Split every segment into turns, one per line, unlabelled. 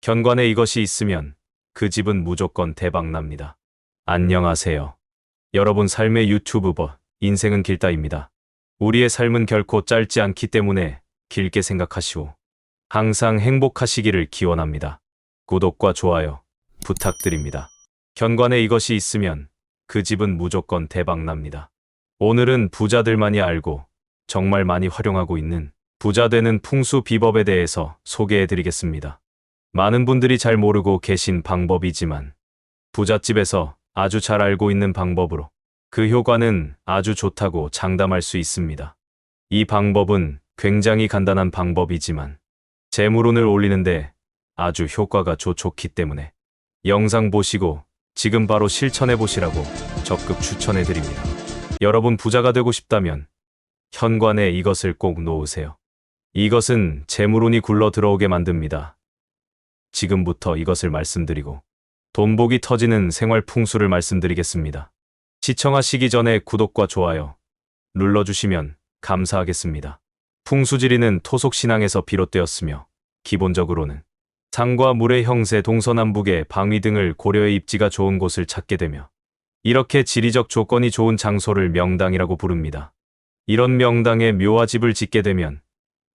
현관에 이것이 있으면 그 집은 무조건 대박납니다. 안녕하세요. 여러분 삶의 유튜브버 인생은 길다입니다. 우리의 삶은 결코 짧지 않기 때문에 길게 생각하시오. 항상 행복하시기를 기원합니다. 구독과 좋아요 부탁드립니다. 현관에 이것이 있으면 그 집은 무조건 대박납니다. 오늘은 부자들만이 알고 정말 많이 활용하고 있는 부자 되는 풍수 비법에 대해서 소개해 드리겠습니다. 많은 분들이 잘 모르고 계신 방법이지만 부잣집에서 아주 잘 알고 있는 방법으로 그 효과는 아주 좋다고 장담할 수 있습니다. 이 방법은 굉장히 간단한 방법이지만 재물운을 올리는데 아주 효과가 좋기 때문에 영상 보시고 지금 바로 실천해 보시라고 적극 추천해 드립니다. 여러분 부자가 되고 싶다면 현관에 이것을 꼭 놓으세요. 이것은 재물운이 굴러 들어오게 만듭니다. 지금부터 이것을 말씀드리고 돈복이 터지는 생활 풍수를 말씀드리겠습니다. 시청하시기 전에 구독과 좋아요 눌러주시면 감사하겠습니다. 풍수지리는 토속신앙에서 비롯되었으며 기본적으로는 상과 물의 형세 동서남북의 방위 등을 고려해 입지가 좋은 곳을 찾게 되며 이렇게 지리적 조건이 좋은 장소를 명당이라고 부릅니다. 이런 명당에 묘와 집을 짓게 되면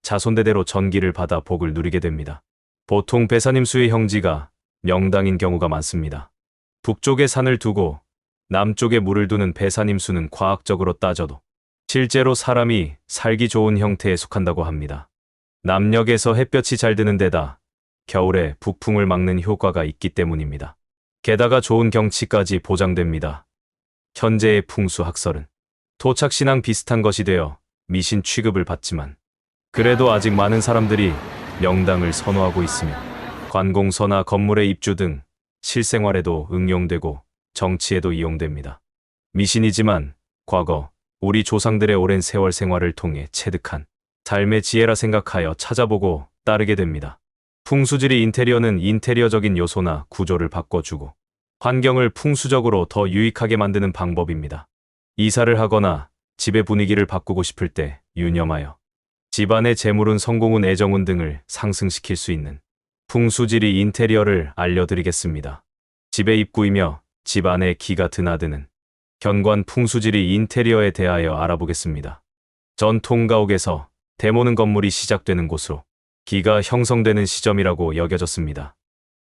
자손대대로 전기를 받아 복을 누리게 됩니다. 보통 배산임수의 형지가 명당인 경우가 많습니다. 북쪽에 산을 두고 남쪽에 물을 두는 배산임수는 과학적으로 따져도 실제로 사람이 살기 좋은 형태에 속한다고 합니다. 남녘에서 햇볕이 잘 드는 데다 겨울에 북풍을 막는 효과가 있기 때문입니다. 게다가 좋은 경치까지 보장됩니다. 현재의 풍수학설은 토착신앙 비슷한 것이 되어 미신 취급을 받지만 그래도 아직 많은 사람들이 명당을 선호하고 있으며 관공서나 건물의 입주 등 실생활에도 응용되고 정치에도 이용됩니다. 미신이지만 과거 우리 조상들의 오랜 세월 생활을 통해 체득한 삶의 지혜라 생각하여 찾아보고 따르게 됩니다. 풍수지리 인테리어는 인테리어적인 요소나 구조를 바꿔주고 환경을 풍수적으로 더 유익하게 만드는 방법입니다. 이사를 하거나 집의 분위기를 바꾸고 싶을 때 유념하여 집안의 재물운, 성공운, 애정운 등을 상승시킬 수 있는 풍수지리 인테리어를 알려드리겠습니다. 집의 입구이며 집 안에 기가 드나드는 현관 풍수지리 인테리어에 대하여 알아보겠습니다. 전통 가옥에서 대모는 건물이 시작되는 곳으로 기가 형성되는 시점이라고 여겨졌습니다.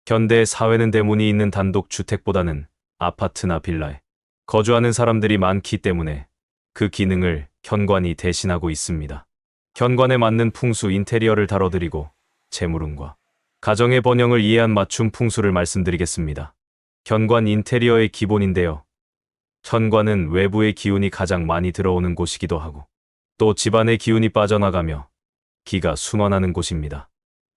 현대 사회는 대문이 있는 단독 주택보다는 아파트나 빌라에 거주하는 사람들이 많기 때문에 그 기능을 현관이 대신하고 있습니다. 현관에 맞는 풍수 인테리어를 다뤄드리고 재물운과 가정의 번영을 이해한 맞춤 풍수를 말씀드리겠습니다. 현관 인테리어의 기본인데요. 현관은 외부의 기운이 가장 많이 들어오는 곳이기도 하고 또 집안의 기운이 빠져나가며 기가 순환하는 곳입니다.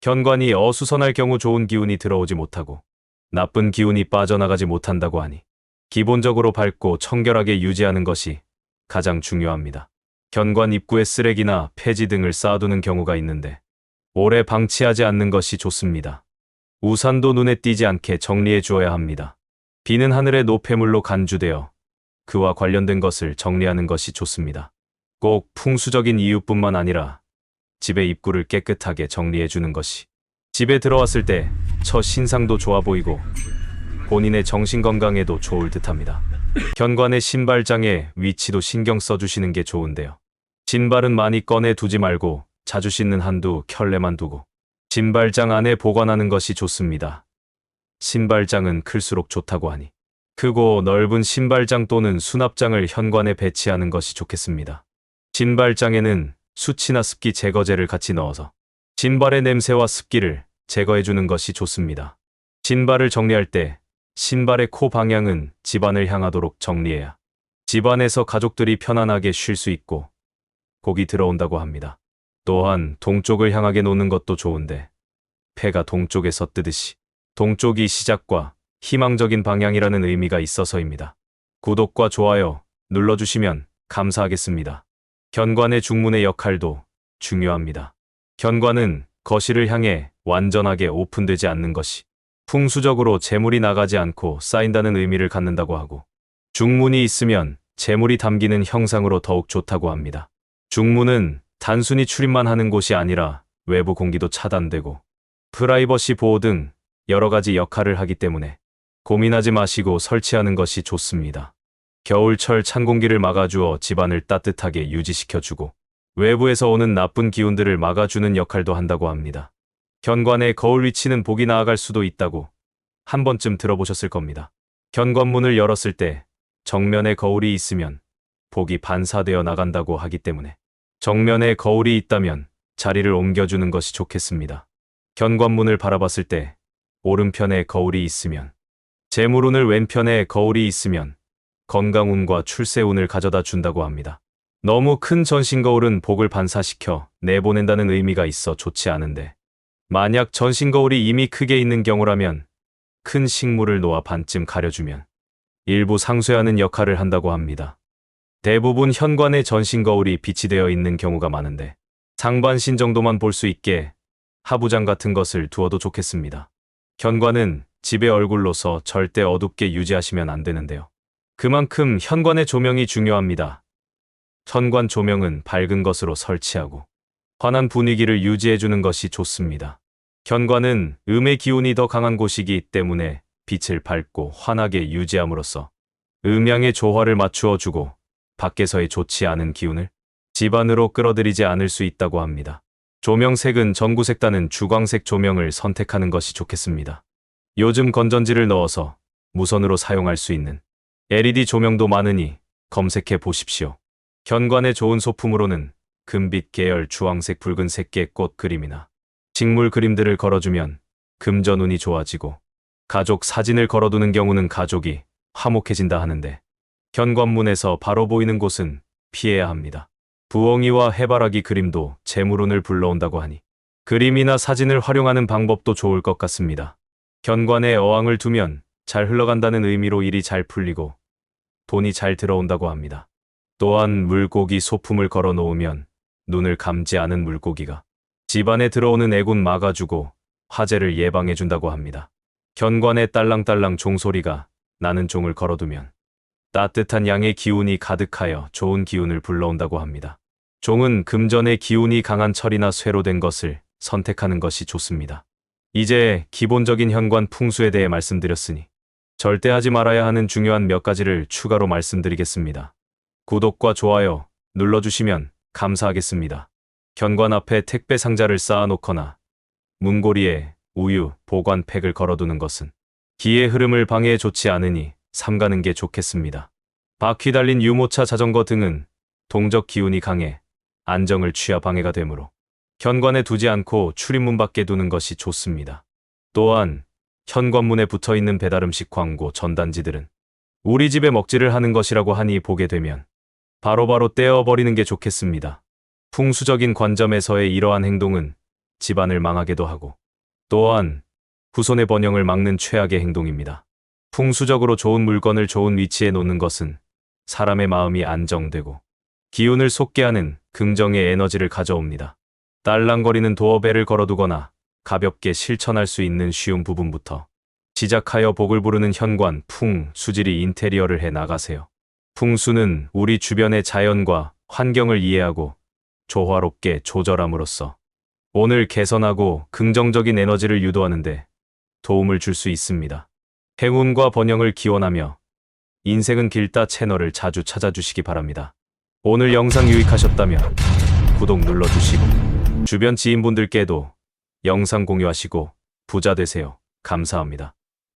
현관이 어수선할 경우 좋은 기운이 들어오지 못하고 나쁜 기운이 빠져나가지 못한다고 하니 기본적으로 밝고 청결하게 유지하는 것이 가장 중요합니다. 현관 입구에 쓰레기나 폐지 등을 쌓아두는 경우가 있는데 오래 방치하지 않는 것이 좋습니다. 우산도 눈에 띄지 않게 정리해 주어야 합니다. 비는 하늘의 노폐물로 간주되어 그와 관련된 것을 정리하는 것이 좋습니다. 꼭 풍수적인 이유뿐만 아니라 집의 입구를 깨끗하게 정리해 주는 것이 집에 들어왔을 때 첫 신상도 좋아 보이고 본인의 정신건강에도 좋을 듯합니다. 현관의 신발장의 위치도 신경 써주시는 게 좋은데요. 신발은 많이 꺼내 두지 말고 자주 씻는 한두 켤레만 두고 신발장 안에 보관하는 것이 좋습니다. 신발장은 클수록 좋다고 하니 크고 넓은 신발장 또는 수납장을 현관에 배치하는 것이 좋겠습니다. 신발장에는 수치나 습기 제거제를 같이 넣어서 신발의 냄새와 습기를 제거해주는 것이 좋습니다. 신발을 정리할 때 신발의 코 방향은 집안을 향하도록 정리해야 집안에서 가족들이 편안하게 쉴 수 있고 복이 들어온다고 합니다. 또한 동쪽을 향하게 놓는 것도 좋은데 폐가 동쪽에서 뜨듯이 동쪽이 시작과 희망적인 방향이라는 의미가 있어서입니다. 구독과 좋아요 눌러주시면 감사하겠습니다. 현관의 중문의 역할도 중요합니다. 현관은 거실을 향해 완전하게 오픈되지 않는 것이 풍수적으로 재물이 나가지 않고 쌓인다는 의미를 갖는다고 하고 중문이 있으면 재물이 담기는 형상으로 더욱 좋다고 합니다. 중문은 단순히 출입만 하는 곳이 아니라 외부 공기도 차단되고 프라이버시 보호 등 여러 가지 역할을 하기 때문에 고민하지 마시고 설치하는 것이 좋습니다. 겨울철 찬 공기를 막아주어 집안을 따뜻하게 유지시켜주고 외부에서 오는 나쁜 기운들을 막아주는 역할도 한다고 합니다. 현관의 거울 위치는 복이 나아갈 수도 있다고 한 번쯤 들어보셨을 겁니다. 현관문을 열었을 때 정면에 거울이 있으면 복이 반사되어 나간다고 하기 때문에 정면에 거울이 있다면 자리를 옮겨주는 것이 좋겠습니다. 현관문을 바라봤을 때 오른편에 거울이 있으면 재물운을, 왼편에 거울이 있으면 건강운과 출세운을 가져다 준다고 합니다. 너무 큰 전신거울은 복을 반사시켜 내보낸다는 의미가 있어 좋지 않은데, 만약 전신거울이 이미 크게 있는 경우라면 큰 식물을 놓아 반쯤 가려주면 일부 상쇄하는 역할을 한다고 합니다. 대부분 현관에 전신거울이 비치되어 있는 경우가 많은데 상반신 정도만 볼 수 있게 하부장 같은 것을 두어도 좋겠습니다. 현관은 집의 얼굴로서 절대 어둡게 유지하시면 안 되는데요. 그만큼 현관의 조명이 중요합니다. 현관 조명은 밝은 것으로 설치하고 환한 분위기를 유지해주는 것이 좋습니다. 현관은 음의 기운이 더 강한 곳이기 때문에 빛을 밝고 환하게 유지함으로써 음양의 조화를 맞추어 주고 밖에서의 좋지 않은 기운을 집 안으로 끌어들이지 않을 수 있다고 합니다. 조명색은 전구색다는 주광색 조명을 선택하는 것이 좋겠습니다. 요즘 건전지를 넣어서 무선으로 사용할 수 있는 LED 조명도 많으니 검색해 보십시오. 현관에 좋은 소품으로는 금빛 계열 주황색, 붉은색의 꽃 그림이나 식물 그림들을 걸어주면 금전운이 좋아지고, 가족 사진을 걸어두는 경우는 가족이 화목해진다 하는데 현관문에서 바로 보이는 곳은 피해야 합니다. 부엉이와 해바라기 그림도 재물운을 불러온다고 하니 그림이나 사진을 활용하는 방법도 좋을 것 같습니다. 현관에 어항을 두면 잘 흘러간다는 의미로 일이 잘 풀리고 돈이 잘 들어온다고 합니다. 또한 물고기 소품을 걸어 놓으면 눈을 감지 않은 물고기가 집안에 들어오는 애군 막아주고 화재를 예방해준다고 합니다. 현관에 딸랑딸랑 종소리가 나는 종을 걸어두면 따뜻한 양의 기운이 가득하여 좋은 기운을 불러온다고 합니다. 종은 금전의 기운이 강한 철이나 쇠로 된 것을 선택하는 것이 좋습니다. 이제 기본적인 현관 풍수에 대해 말씀드렸으니 절대 하지 말아야 하는 중요한 몇 가지를 추가로 말씀드리겠습니다. 구독과 좋아요 눌러주시면 감사하겠습니다. 현관 앞에 택배 상자를 쌓아놓거나 문고리에 우유, 보관팩을 걸어두는 것은 기의 흐름을 방해해 좋지 않으니 삼가는 게 좋겠습니다. 바퀴 달린 유모차, 자전거 등은 동적 기운이 강해 안정을 취하 방해가 되므로 현관에 두지 않고 출입문 밖에 두는 것이 좋습니다. 또한 현관문에 붙어있는 배달음식 광고 전단지들은 우리 집에 먹지를 하는 것이라고 하니 보게 되면 바로바로 떼어버리는 게 좋겠습니다. 풍수적인 관점에서의 이러한 행동은 집안을 망하게도 하고 또한 후손의 번영을 막는 최악의 행동입니다. 풍수적으로 좋은 물건을 좋은 위치에 놓는 것은 사람의 마음이 안정되고 기운을 솟게 하는 긍정의 에너지를 가져옵니다. 딸랑거리는 도어벨을 걸어두거나 가볍게 실천할 수 있는 쉬운 부분부터 시작하여 복을 부르는 현관 풍수지리 인테리어를 해 나가세요. 풍수는 우리 주변의 자연과 환경을 이해하고 조화롭게 조절함으로써 오늘 개선하고 긍정적인 에너지를 유도하는데 도움을 줄 수 있습니다. 행운과 번영을 기원하며 인생은 길다 채널을 자주 찾아주시기 바랍니다. 오늘 영상 유익하셨다면 구독 눌러주시고 주변 지인분들께도 영상 공유하시고 부자 되세요. 감사합니다.